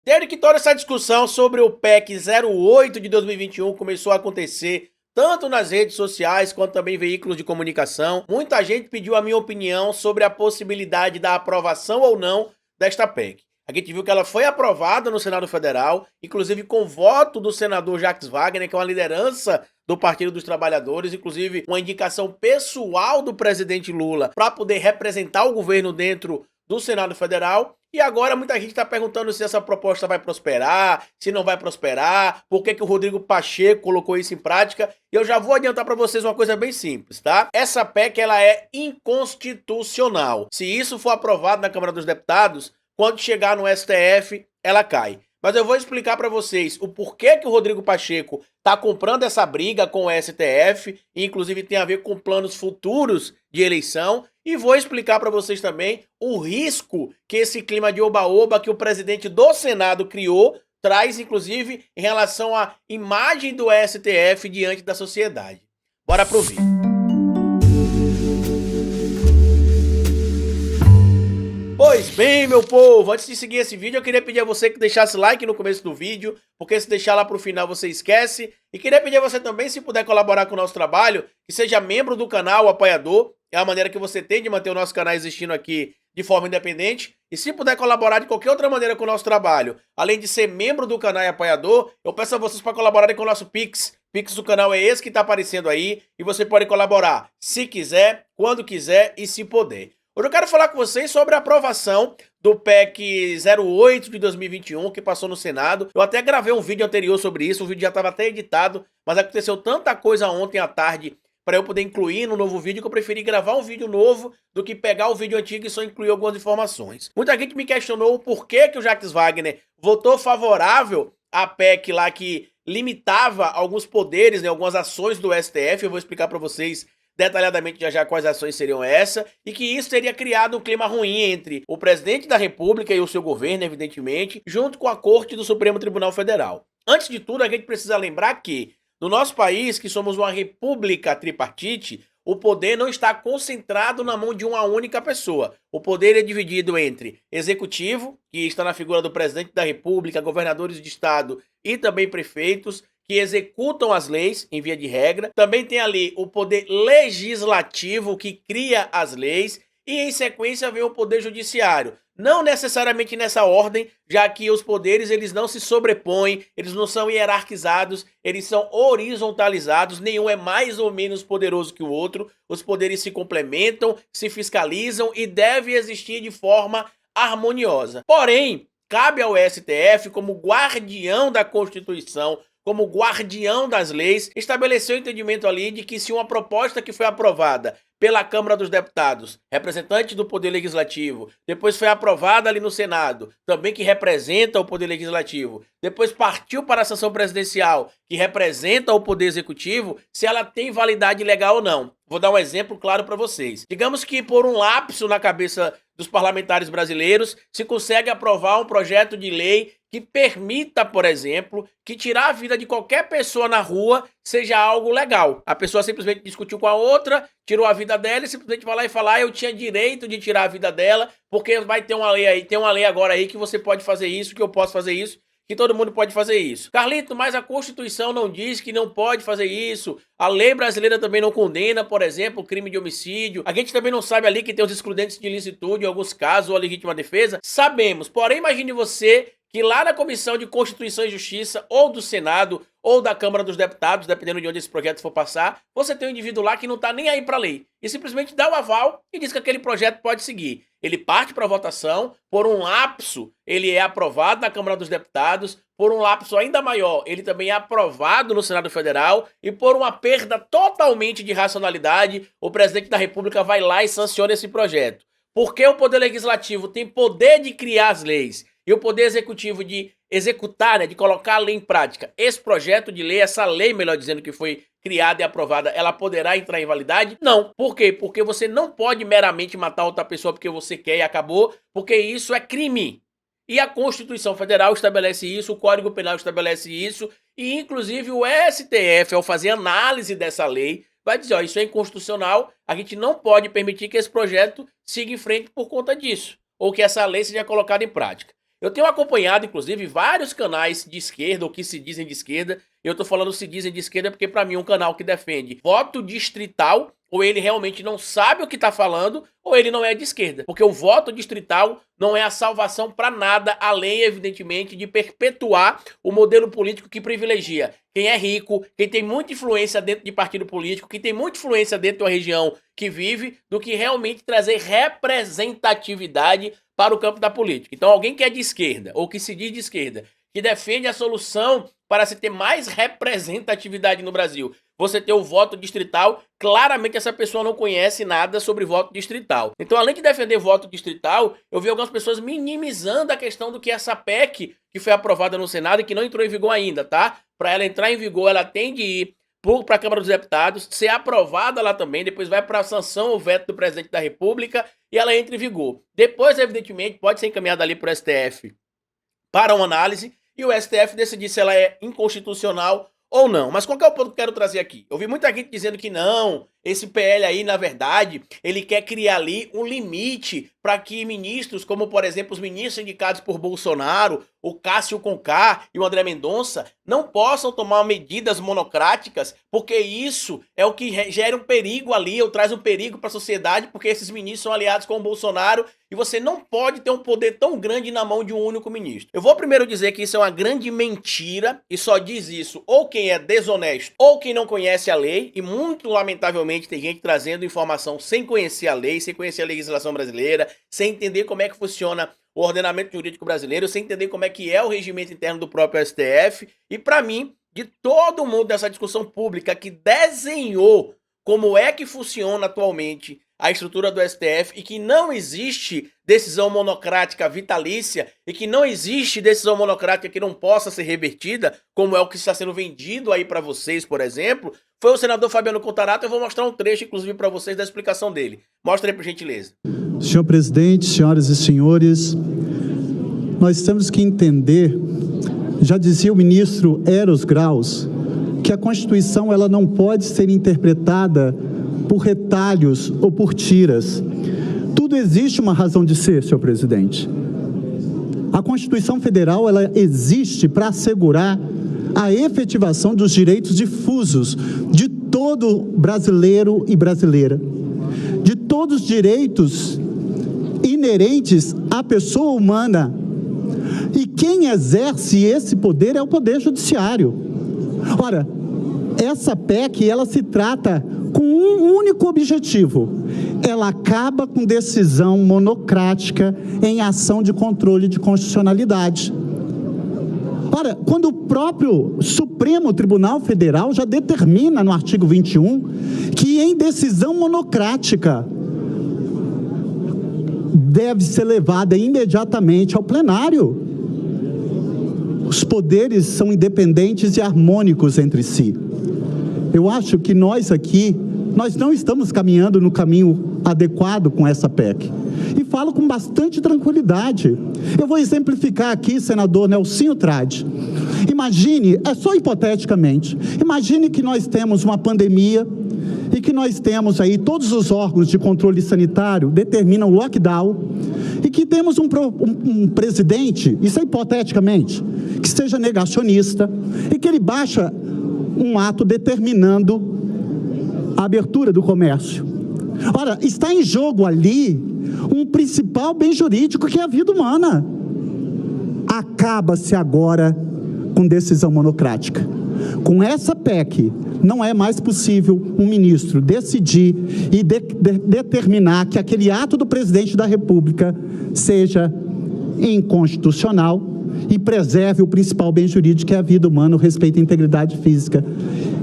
Desde que toda essa discussão sobre o PEC 08 de 2021 começou a acontecer, tanto nas redes sociais quanto também em veículos de comunicação, muita gente pediu a minha opinião sobre a possibilidade da aprovação ou não desta PEC. A gente viu que ela foi aprovada no Senado Federal, inclusive com voto do senador Jacques Wagner, que é uma liderança do Partido dos Trabalhadores, inclusive uma indicação pessoal do presidente Lula para poder representar o governo dentro do Senado Federal. E agora muita gente está perguntando se essa proposta vai prosperar, se não vai prosperar, por que o Rodrigo Pacheco colocou isso em prática. E eu já vou adiantar para vocês uma coisa bem simples, tá? Essa PEC ela é inconstitucional. Se isso for aprovado na Câmara dos Deputados, quando chegar no STF, ela cai. Mas eu vou explicar para vocês o porquê que o Rodrigo Pacheco está comprando essa briga com o STF, e inclusive tem a ver com planos futuros de eleição, e vou explicar para vocês também o risco que esse clima de oba-oba que o presidente do Senado criou traz, inclusive, em relação à imagem do STF diante da sociedade. Bora pro vídeo. Pois bem, meu povo, antes de seguir esse vídeo, eu queria pedir a você que deixasse like no começo do vídeo, porque se deixar lá pro final você esquece. E queria pedir a você também, se puder colaborar com o nosso trabalho, que seja membro do canal, apoiador. É a maneira que você tem de manter o nosso canal existindo aqui de forma independente. E se puder colaborar de qualquer outra maneira com o nosso trabalho, além de ser membro do canal e apoiador, eu peço a vocês para colaborarem com o nosso Pix. Pix do canal é esse que está aparecendo aí, e você pode colaborar se quiser, quando quiser e se puder. Hoje eu quero falar com vocês sobre a aprovação do PEC 08 de 2021, que passou no Senado. Eu até gravei um vídeo anterior sobre isso, o vídeo já estava até editado, mas aconteceu tanta coisa ontem à tarde para eu poder incluir no novo vídeo que eu preferi gravar um vídeo novo do que pegar o vídeo antigo e só incluir algumas informações. Muita gente me questionou o porquê que o Jacques Wagner votou favorável à PEC lá que limitava alguns poderes, né, algumas ações do STF. Eu vou explicar para vocês detalhadamente já quais ações seriam essa, e que isso teria criado um clima ruim entre o presidente da República e o seu governo, evidentemente, junto com a Corte do Supremo Tribunal Federal. Antes de tudo, a gente precisa lembrar que, no nosso país, que somos uma república tripartite, o poder não está concentrado na mão de uma única pessoa. O poder é dividido entre executivo, que está na figura do presidente da República, governadores de estado e também prefeitos, que executam as leis, em via de regra. Também tem ali o poder legislativo, que cria as leis, e em sequência vem o poder judiciário. Não necessariamente nessa ordem, já que os poderes eles não se sobrepõem, eles não são hierarquizados, eles são horizontalizados, nenhum é mais ou menos poderoso que o outro, os poderes se complementam, se fiscalizam e deve existir de forma harmoniosa. Porém, cabe ao STF, como guardião da Constituição, como guardião das leis, estabeleceu o entendimento ali de que se uma proposta que foi aprovada pela Câmara dos Deputados, representante do Poder Legislativo, depois foi aprovada ali no Senado, também que representa o Poder Legislativo, depois partiu para a sanção presidencial, que representa o Poder Executivo, se ela tem validade legal ou não. Vou dar um exemplo claro para vocês. Digamos que por um lapso na cabeça dos parlamentares brasileiros, se consegue aprovar um projeto de lei que permita, por exemplo, que tirar a vida de qualquer pessoa na rua seja algo legal. A pessoa simplesmente discutiu com a outra, tirou a vida dela e simplesmente vai lá e falar: eu tinha direito de tirar a vida dela, porque vai ter uma lei aí, tem uma lei agora aí que você pode fazer isso, que eu posso fazer isso, que todo mundo pode fazer isso. Carlito, mas a Constituição não diz que não pode fazer isso. A lei brasileira também não condena, por exemplo, o crime de homicídio. A gente também não sabe ali que tem os excludentes de ilicitude em alguns casos, ou a legítima defesa. Sabemos, porém imagine você que lá na Comissão de Constituição e Justiça, ou do Senado, ou da Câmara dos Deputados, dependendo de onde esse projeto for passar, você tem um indivíduo lá que não tá nem aí pra lei, e simplesmente dá o aval e diz que aquele projeto pode seguir. Ele parte para votação, por um lapso ele é aprovado na Câmara dos Deputados, por um lapso ainda maior ele também é aprovado no Senado Federal, e por uma perda totalmente de racionalidade, o presidente da República vai lá e sanciona esse projeto. Porque o Poder Legislativo tem poder de criar as leis, e o Poder Executivo de executar, né, de colocar a lei em prática. Esse projeto de lei, essa lei, melhor dizendo, que foi criada e aprovada, ela poderá entrar em validade? Não. Por quê? Porque você não pode meramente matar outra pessoa porque você quer e acabou, porque isso é crime. E a Constituição Federal estabelece isso, o Código Penal estabelece isso, e inclusive o STF, ao fazer análise dessa lei, vai dizer: ó, isso é inconstitucional, a gente não pode permitir que esse projeto siga em frente por conta disso, ou que essa lei seja colocada em prática. Eu tenho acompanhado, inclusive, vários canais de esquerda, ou que se dizem de esquerda. Eu tô falando se dizem de esquerda porque pra mim é um canal que defende voto distrital, ou ele realmente não sabe o que tá falando, ou ele não é de esquerda. Porque o voto distrital não é a salvação pra nada, além, evidentemente, de perpetuar o modelo político que privilegia quem é rico, quem tem muita influência dentro de partido político, quem tem muita influência dentro de uma região que vive, do que realmente trazer representatividade para o campo da política. Então alguém que é de esquerda, ou que se diz de esquerda, que defende a solução para se ter mais representatividade no Brasil, você ter o voto distrital, claramente essa pessoa não conhece nada sobre voto distrital. Então, além de defender voto distrital, eu vi algumas pessoas minimizando a questão do que essa PEC, que foi aprovada no Senado e que não entrou em vigor ainda, tá? Para ela entrar em vigor, ela tem de ir para a Câmara dos Deputados, ser aprovada lá também, depois vai para a sanção ou veto do presidente da República e ela entra em vigor. Depois, evidentemente, pode ser encaminhada ali para o STF para uma análise e o STF decidir se ela é inconstitucional ou não. Mas qual que é o ponto que eu quero trazer aqui? Eu vi muita gente dizendo que não, esse PL aí, na verdade, ele quer criar ali um limite para que ministros, como por exemplo os ministros indicados por Bolsonaro, o Cássio Conká e o André Mendonça, não possam tomar medidas monocráticas, porque isso é o que gera um perigo ali, ou traz um perigo para a sociedade, porque esses ministros são aliados com o Bolsonaro e você não pode ter um poder tão grande na mão de um único ministro. Eu vou primeiro dizer que isso é uma grande mentira e só diz isso ou quem é desonesto ou quem não conhece a lei, e muito lamentavelmente tem gente trazendo informação sem conhecer a lei, sem conhecer a legislação brasileira, sem entender como é que funciona o ordenamento jurídico brasileiro, sem entender como é que é o regimento interno do próprio STF. E para mim, de todo mundo dessa discussão pública que desenhou como é que funciona atualmente a estrutura do STF e que não existe decisão monocrática vitalícia e que não existe decisão monocrática que não possa ser revertida, como é o que está sendo vendido aí para vocês, por exemplo, foi o senador Fabiano Contarato. Eu vou mostrar um trecho, inclusive, para vocês da explicação dele. Mostra aí, por gentileza. Senhor presidente, senhoras e senhores, nós temos que entender, já dizia o ministro Eros Graus, que a Constituição ela não pode ser interpretada por retalhos ou por tiras. Tudo existe uma razão de ser, senhor presidente. A Constituição Federal ela existe para assegurar a efetivação dos direitos difusos de todo brasileiro e brasileira, de todos os direitos inerentes à pessoa humana. E quem exerce esse poder é o Poder Judiciário. Ora, essa PEC, ela se trata com um único objetivo. Ela acaba com decisão monocrática em ação de controle de constitucionalidade. Ora, quando o próprio Supremo Tribunal Federal já determina no artigo 21 que em decisão monocrática deve ser levada imediatamente ao plenário. Os poderes são independentes e harmônicos entre si. Eu acho que nós aqui, nós não estamos caminhando no caminho adequado com essa PEC. E falo com bastante tranquilidade. Eu vou exemplificar aqui, senador Nelsinho Trade. Imagine, é só hipoteticamente, imagine que nós temos uma pandemia e que nós temos aí todos os órgãos de controle sanitário determinam lockdown e que temos um presidente, isso é hipoteticamente, que seja negacionista e que ele baixa um ato determinando a abertura do comércio. Ora, está em jogo ali um principal bem jurídico que é a vida humana. Acaba-se agora com decisão monocrática. Com essa PEC, não é mais possível um ministro decidir e determinar que aquele ato do presidente da República seja inconstitucional e preserve o principal bem jurídico, que é a vida humana, o respeito à integridade física.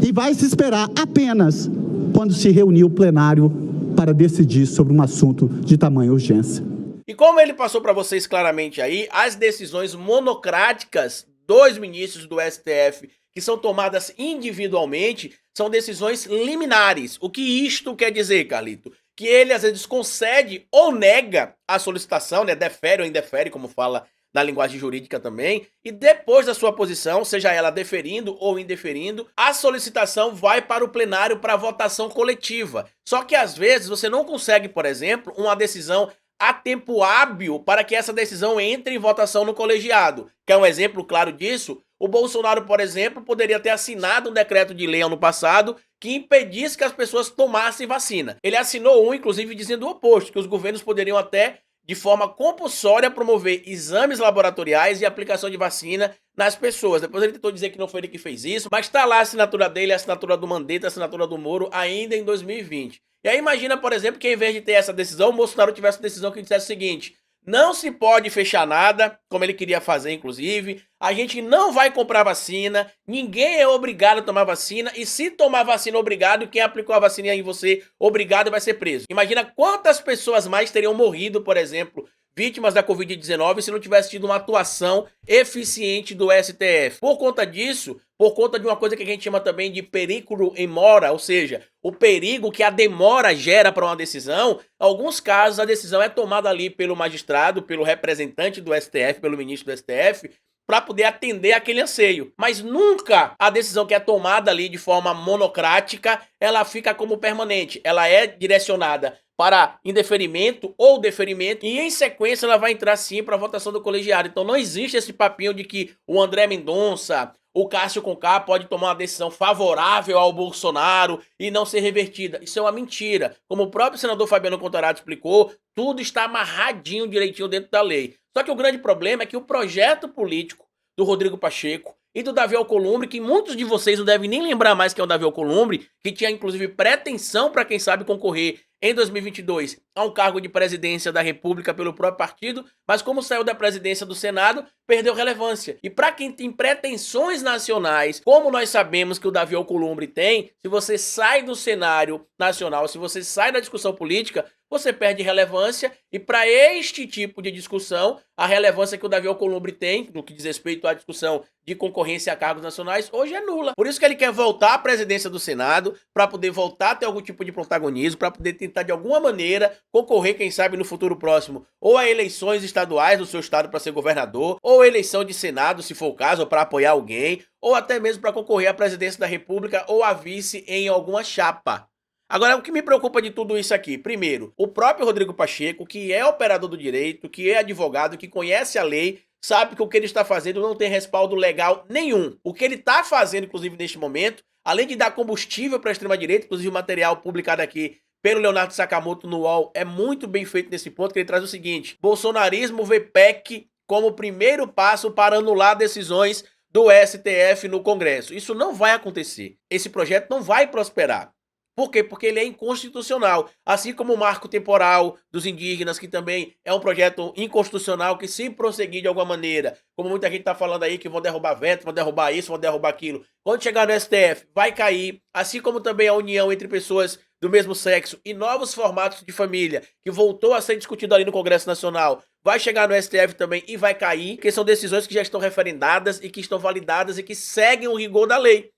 E vai se esperar apenas quando se reunir o plenário para decidir sobre um assunto de tamanha urgência. E como ele passou para vocês claramente aí, as decisões monocráticas dos ministros do STF, que são tomadas individualmente, são decisões liminares. O que isto quer dizer, Carlito? Que ele às vezes concede ou nega a solicitação, né, defere ou indefere, como fala na linguagem jurídica também, e depois da sua posição, seja ela deferindo ou indeferindo, a solicitação vai para o plenário para votação coletiva. Só que às vezes você não consegue, por exemplo, uma decisão há tempo hábil para que essa decisão entre em votação no colegiado. Quer um exemplo claro disso? O Bolsonaro, por exemplo, poderia ter assinado um decreto de lei ano passado que impedisse que as pessoas tomassem vacina. Ele assinou um, inclusive, dizendo o oposto, que os governos poderiam até, de forma compulsória, promover exames laboratoriais e aplicação de vacina nas pessoas. Depois ele tentou dizer que não foi ele que fez isso, mas está lá a assinatura dele, a assinatura do Mandetta, a assinatura do Moro, ainda em 2020. E aí imagina, por exemplo, que em vez de ter essa decisão, o Bolsonaro tivesse a decisão que dissesse o seguinte: não se pode fechar nada, como ele queria fazer, inclusive. A gente não vai comprar vacina, ninguém é obrigado a tomar vacina, e se tomar vacina obrigado, quem aplicou a vacina em você obrigado vai ser preso. Imagina quantas pessoas mais teriam morrido, por exemplo, vítimas da Covid-19, se não tivesse tido uma atuação eficiente do STF. Por conta disso, por conta de uma coisa que a gente chama também de periculo in mora, ou seja, o perigo que a demora gera para uma decisão, em alguns casos a decisão é tomada ali pelo magistrado, pelo representante do STF, pelo ministro do STF, para poder atender aquele anseio. Mas nunca a decisão que é tomada ali de forma monocrática, ela fica como permanente. Ela é direcionada para indeferimento ou deferimento e em sequência ela vai entrar sim para a votação do colegiado. Então não existe esse papinho de que o André Mendonça, o Cássio Conká pode tomar uma decisão favorável ao Bolsonaro e não ser revertida. Isso é uma mentira. Como o próprio senador Fabiano Contarato explicou, tudo está amarradinho direitinho dentro da lei. Só que o grande problema é que o projeto político do Rodrigo Pacheco e do Davi Alcolumbre, que muitos de vocês não devem nem lembrar mais que é o Davi Alcolumbre, que tinha inclusive pretensão para quem sabe concorrer em 2022 a um cargo de presidência da República pelo próprio partido, mas como saiu da presidência do Senado, perdeu relevância. E para quem tem pretensões nacionais, como nós sabemos que o Davi Alcolumbre tem, se você sai do cenário nacional, se você sai da discussão política, você perde relevância, e para este tipo de discussão, a relevância que o Davi Alcolumbre tem, no que diz respeito à discussão de concorrência a cargos nacionais, hoje é nula. Por isso que ele quer voltar à presidência do Senado, para poder voltar a ter algum tipo de protagonismo, para poder tentar de alguma maneira concorrer, quem sabe no futuro próximo, ou a eleições estaduais do seu estado para ser governador, ou eleição de Senado, se for o caso, ou para apoiar alguém, ou até mesmo para concorrer à presidência da República ou a vice em alguma chapa. Agora, o que me preocupa de tudo isso aqui? Primeiro, o próprio Rodrigo Pacheco, que é operador do direito, que é advogado, que conhece a lei, sabe que o que ele está fazendo não tem respaldo legal nenhum. O que ele está fazendo, inclusive, neste momento, além de dar combustível para a extrema-direita, inclusive o material publicado aqui pelo Leonardo Sakamoto no UOL é muito bem feito nesse ponto, que ele traz o seguinte: bolsonarismo vê PEC como primeiro passo para anular decisões do STF no Congresso. Isso não vai acontecer. Esse projeto não vai prosperar. Por quê? Porque ele é inconstitucional, assim como o marco temporal dos indígenas, que também é um projeto inconstitucional, que se prosseguir de alguma maneira, como muita gente está falando aí, que vão derrubar veto, vão derrubar isso, vão derrubar aquilo, quando chegar no STF, vai cair, assim como também a união entre pessoas do mesmo sexo e novos formatos de família, que voltou a ser discutido ali no Congresso Nacional, vai chegar no STF também e vai cair, que são decisões que já estão referendadas e que estão validadas e que seguem o rigor da lei.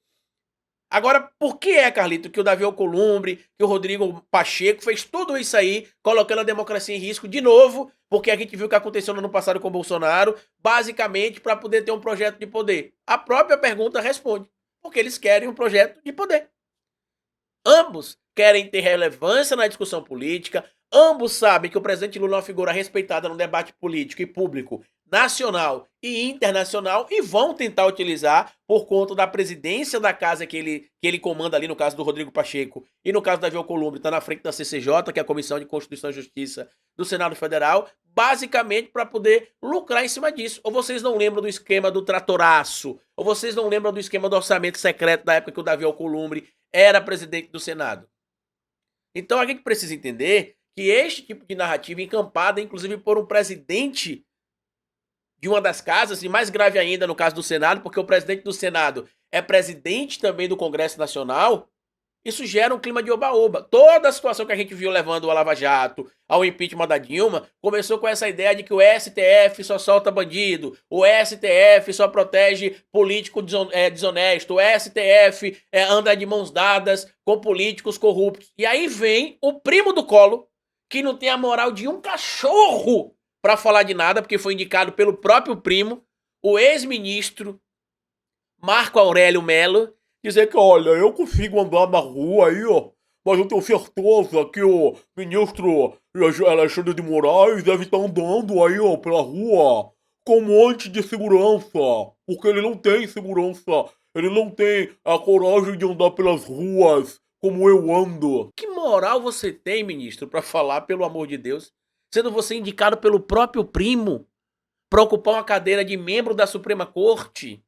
Agora, por que é, Carlito, que o Davi Alcolumbre, que o Rodrigo Pacheco fez tudo isso aí, colocando a democracia em risco de novo, porque a gente viu o que aconteceu no ano passado com o Bolsonaro, basicamente para poder ter um projeto de poder? A própria pergunta responde: porque eles querem um projeto de poder. Ambos querem ter relevância na discussão política, ambos sabem que o presidente Lula é uma figura respeitada no debate político e público nacional e internacional e vão tentar utilizar por conta da presidência da casa que ele comanda ali, no caso do Rodrigo Pacheco e no caso da Davi Alcolumbre, está na frente da CCJ, que é a Comissão de Constituição e Justiça do Senado Federal, basicamente para poder lucrar em cima disso. Ou vocês não lembram do esquema do tratoraço? Ou vocês não lembram do esquema do orçamento secreto da época que o Davi Alcolumbre era presidente do Senado? Então a gente precisa entender que este tipo de narrativa encampada, inclusive por um presidente de uma das casas, e mais grave ainda no caso do Senado, porque o presidente do Senado é presidente também do Congresso Nacional, isso gera um clima de oba-oba. Toda a situação que a gente viu levando ao Lava Jato, ao impeachment da Dilma, começou com essa ideia de que o STF só solta bandido, o STF só protege político desonesto, o STF anda de mãos dadas com políticos corruptos. E aí vem o primo do Colo, que não tem a moral de um cachorro para falar de nada, porque foi indicado pelo próprio primo, o ex-ministro Marco Aurélio Mello, dizer que, olha, eu consigo andar na rua aí, ó, mas eu tenho certeza que o ministro Alexandre de Moraes deve estar andando aí, ó, pela rua com um monte de segurança, porque ele não tem segurança, ele não tem a coragem de andar pelas ruas como eu ando. Que moral você tem, ministro, pra falar, pelo amor de Deus, sendo você indicado pelo próprio primo pra ocupar uma cadeira de membro da Suprema Corte?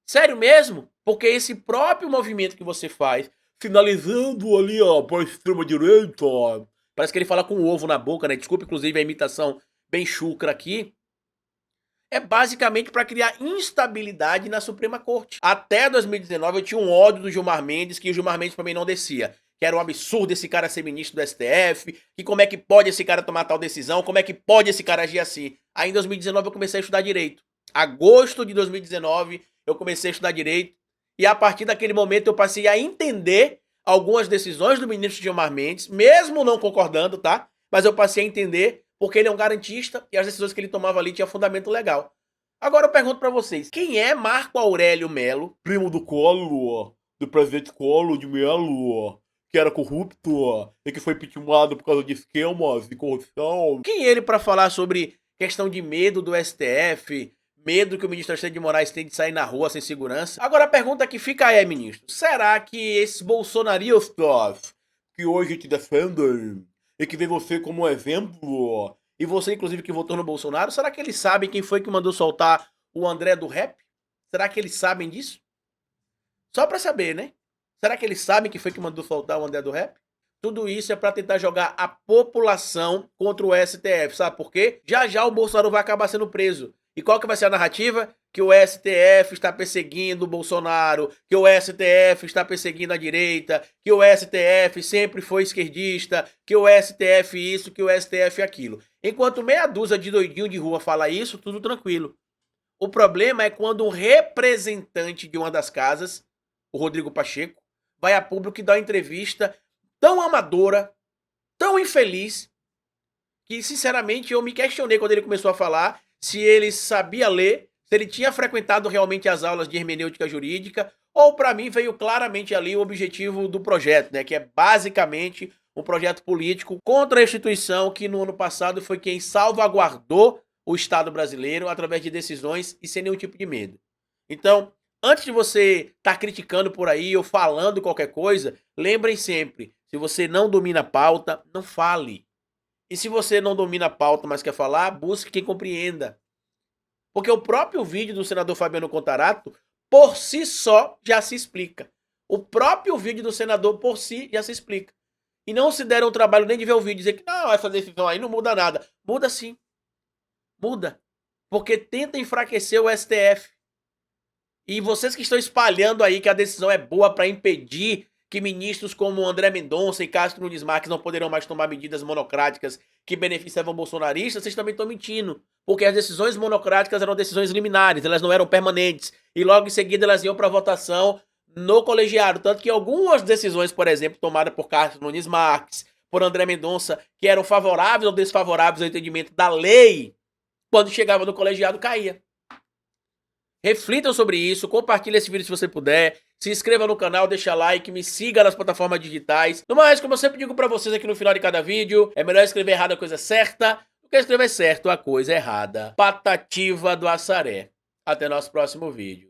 Sério mesmo? Porque esse próprio movimento que você faz, Finalizando ali, ó, pra extrema-direita. parece que ele fala com o ovo na boca, né? Desculpa, inclusive, a imitação bem chucra aqui. É basicamente para criar instabilidade na Suprema Corte. Até 2019 eu tinha um ódio do Gilmar Mendes, que o Gilmar Mendes pra mim não descia. Que era um absurdo esse cara ser ministro do STF, que como é que pode esse cara tomar tal decisão, como é que pode esse cara agir assim. Aí em 2019 eu comecei a estudar Direito. Agosto de 2019 eu comecei a estudar Direito, e a partir daquele momento eu passei a entender algumas decisões do ministro Gilmar Mendes, mesmo não concordando, tá? Mas eu passei a entender porque ele é um garantista e as decisões que ele tomava ali tinham fundamento legal. Agora eu pergunto pra vocês, quem é Marco Aurélio Melo? Primo do Collor, do presidente Collor de Mello, que era corrupto e que foi impeachmentado por causa de esquemas de corrupção. Quem é ele pra falar sobre questão de medo do STF, medo que o ministro Alexandre de Moraes tem de sair na rua sem segurança? Agora a pergunta que fica é, ministro, será que esses bolsonaristas Que hoje te defendem e que vê você como um exemplo, e você, inclusive, que votou no Bolsonaro, será que eles sabem quem foi que mandou soltar o André do Rap? Será que eles sabem disso? Só pra saber, né? Será que eles sabem quem foi que mandou soltar o André do Rap? Tudo isso é pra tentar jogar a população contra o STF, sabe por quê? Já já o Bolsonaro vai acabar sendo preso. E qual que vai ser a narrativa? Que o STF está perseguindo o Bolsonaro, que o STF está perseguindo a direita, que o STF sempre foi esquerdista, que o STF isso, que o STF aquilo. Enquanto meia dúzia de doidinho de rua fala isso, tudo tranquilo. O problema é quando um representante de uma das casas, o Rodrigo Pacheco, vai a público e dá uma entrevista tão amadora, tão infeliz, que sinceramente eu me questionei quando ele começou a falar se ele sabia ler, se ele tinha frequentado realmente as aulas de hermenêutica jurídica, ou para mim veio claramente ali o objetivo do projeto, né, que é basicamente um projeto político contra a instituição que no ano passado foi quem salvaguardou o Estado brasileiro através de decisões e sem nenhum tipo de medo. Então, antes de você estar criticando por aí ou falando qualquer coisa, lembrem sempre, se você não domina a pauta, não fale. E se você não domina a pauta, mas quer falar, busque quem compreenda. Porque o próprio vídeo do senador Fabiano Contarato, por si só, já se explica. O próprio vídeo do senador, por si, já se explica. E não se deram o trabalho nem de ver o vídeo e dizer que não, vai fazer decisão aí, não muda nada. Muda sim. Muda. Porque tenta enfraquecer o STF. E vocês que estão espalhando aí que a decisão é boa para impedir que ministros como André Mendonça e Castro Nunes Marques não poderão mais tomar medidas monocráticas que beneficiavam bolsonaristas, vocês também estão mentindo. Porque as decisões monocráticas eram decisões liminares, elas não eram permanentes. E logo em seguida elas iam para votação no colegiado. Tanto que algumas decisões, por exemplo, tomadas por Castro Nunes Marques, por André Mendonça, que eram favoráveis ou desfavoráveis ao entendimento da lei, quando chegava no colegiado caía. Reflitam sobre isso, compartilhe esse vídeo se você puder, se inscreva no canal, deixa like, me siga nas plataformas digitais. No mais, como eu sempre digo pra vocês aqui no final de cada vídeo, é melhor escrever errado a coisa certa do que escrever certo a coisa errada. Patativa do Assaré. Até nosso próximo vídeo.